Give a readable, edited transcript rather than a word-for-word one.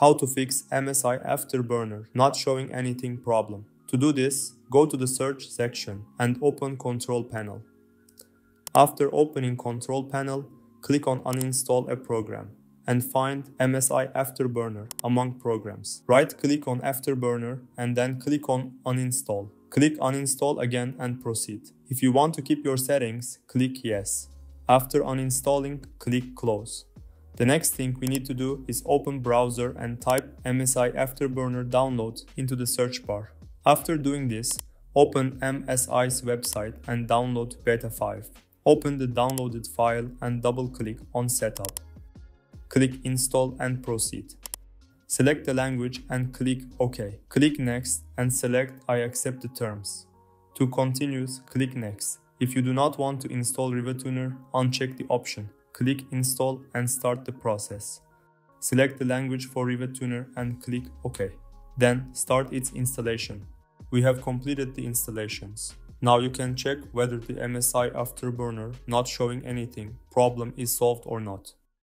How to fix MSI Afterburner not showing anything problem. To do this, go to the search section and open Control Panel. After opening Control Panel, click on Uninstall a program and find MSI Afterburner among programs. Right-click on Afterburner and then click on Uninstall. Click Uninstall again and proceed. If you want to keep your settings, click Yes. After uninstalling, click Close. The next thing we need to do is open browser and type MSI Afterburner download into the search bar. After doing this, open MSI's website and download Beta 5. Open the downloaded file and double-click on Setup. Click Install and proceed. Select the language and click OK. Click Next and select I accept the terms. To continue, click Next. If you do not want to install RivaTuner, uncheck the option. Click Install and start the process. Select the language for RivaTuner and click OK. Then start its installation. We have completed the installations. Now you can check whether the MSI Afterburner not showing anything problem is solved or not.